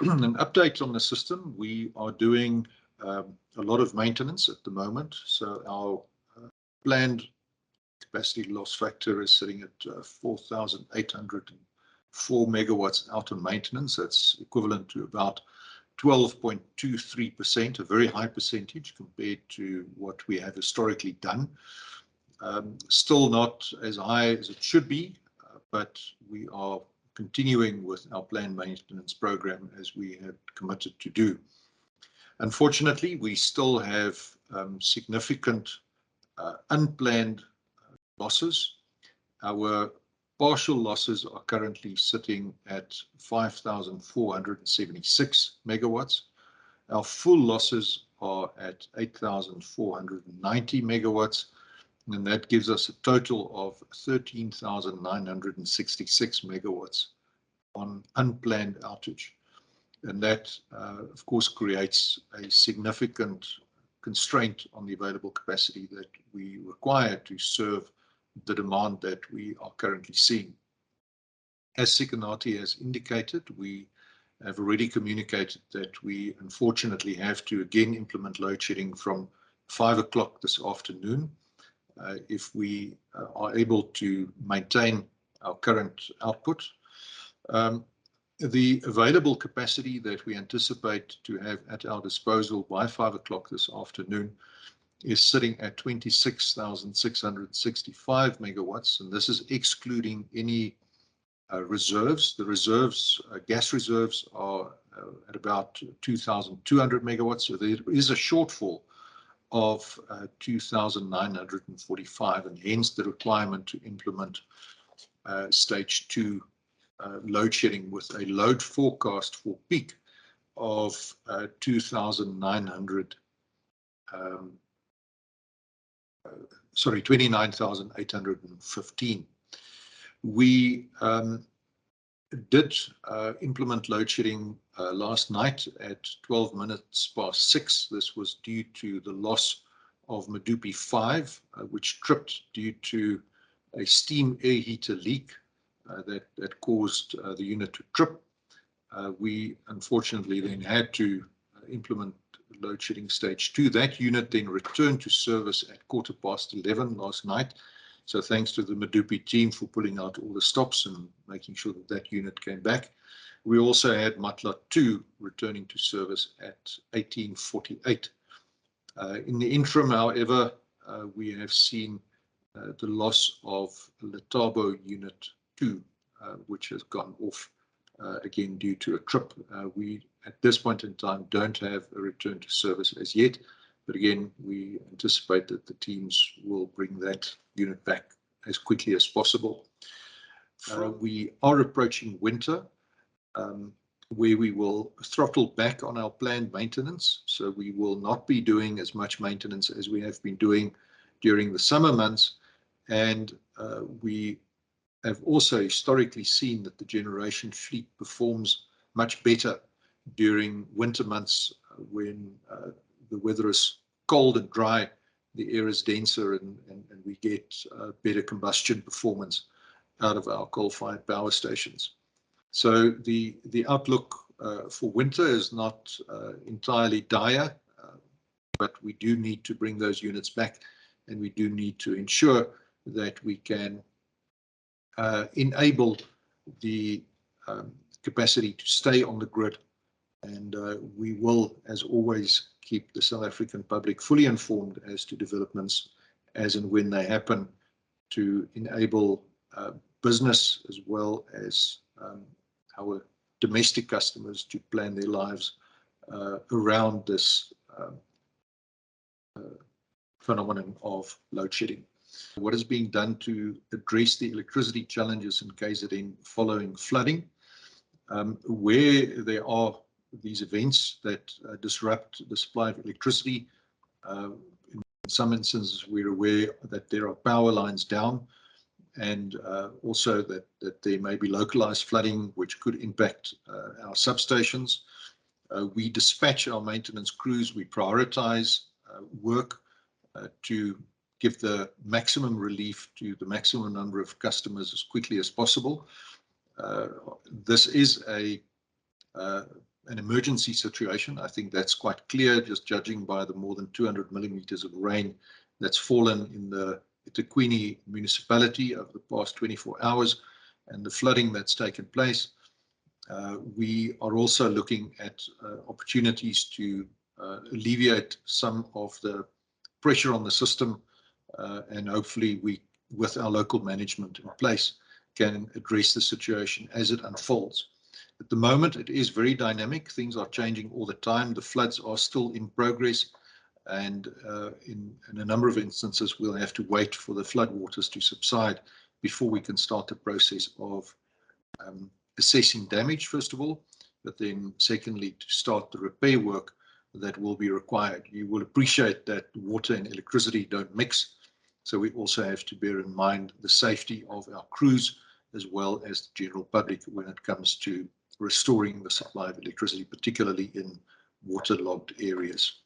An update on the system. We are doing a lot of maintenance at the moment. So our planned capacity loss factor is sitting at 4,804 megawatts out on maintenance. That's equivalent to about 12.23%, a very high percentage compared to what we have historically done. Still not as high as it should be, but we are continuing with our planned maintenance program as we have committed to do. Unfortunately, we still have significant unplanned losses. Our partial losses are currently sitting at 5,476 megawatts. Our full losses are at 8,490 megawatts, and that gives us a total of 13,966 megawatts on unplanned outage. And that, of course, creates a significant constraint on the available capacity that we require to serve the demand that we are currently seeing. As Sikanati has indicated, we have already communicated that we unfortunately have to again implement load shedding from 5 o'clock this afternoon. If we are able to maintain our current output. The available capacity that we anticipate to have at our disposal by 5 o'clock this afternoon is sitting at 26,665 megawatts, and this is excluding any reserves. The reserves, gas reserves, are at about 2,200 megawatts, so there is a shortfall of 2,945, and hence the requirement to implement stage 2 load shedding with a load forecast for peak of 29,815. We did implement load shedding last night at 12 minutes past 6. This was due to the loss of Medupi 5, which tripped due to a steam air heater leak that caused the unit to trip. We unfortunately then had to implement load shedding stage 2. That unit then returned to service at 11:15 last night. So thanks to the Medupi team for pulling out all the stops and making sure that that unit came back. We also had Matla 2 returning to service at 18:48. In the interim, however, we have seen the loss of Letabo Unit 2, which has gone off again due to a trip. We, at this point in time, don't have a return to service as yet, but again, we anticipate that the teams will bring that unit back as quickly as possible. We are approaching winter, where we will throttle back on our planned maintenance, so we will not be doing as much maintenance as we have been doing during the summer months, and we have also historically seen that the generation fleet performs much better during winter months when the weather is cold and dry, the air is denser, and we get better combustion performance out of our coal-fired power stations. So the outlook for winter is not entirely dire, but we do need to bring those units back, and we do need to ensure that we can enable the capacity to stay on the grid, and we will, as always, keep the South African public fully informed as to developments as and when they happen, to enable business as well as our domestic customers to plan their lives around this phenomenon of load shedding. What is being done to address the electricity challenges in KZN following flooding? Where there are these events that disrupt the supply of electricity, in some instances we're aware that there are power lines down, and also that there may be localized flooding which could impact our substations. We dispatch our maintenance crews, we prioritize work to give the maximum relief to the maximum number of customers as quickly as possible. This is a an emergency situation. I think that's quite clear, just judging by the more than 200 millimeters of rain that's fallen in the eThekwini municipality over the past 24 hours and the flooding that's taken place. We are also looking at opportunities to alleviate some of the pressure on the system, and hopefully we, with our local management in place, can address the situation as it unfolds. At the moment, it is very dynamic. Things are changing all the time. The floods are still in progress, and in a number of instances, we'll have to wait for the floodwaters to subside before we can start the process of assessing damage, first of all, but then secondly, to start the repair work that will be required. You will appreciate that water and electricity don't mix, so we also have to bear in mind the safety of our crews as well as the general public when it comes to restoring the supply of electricity, particularly in waterlogged areas.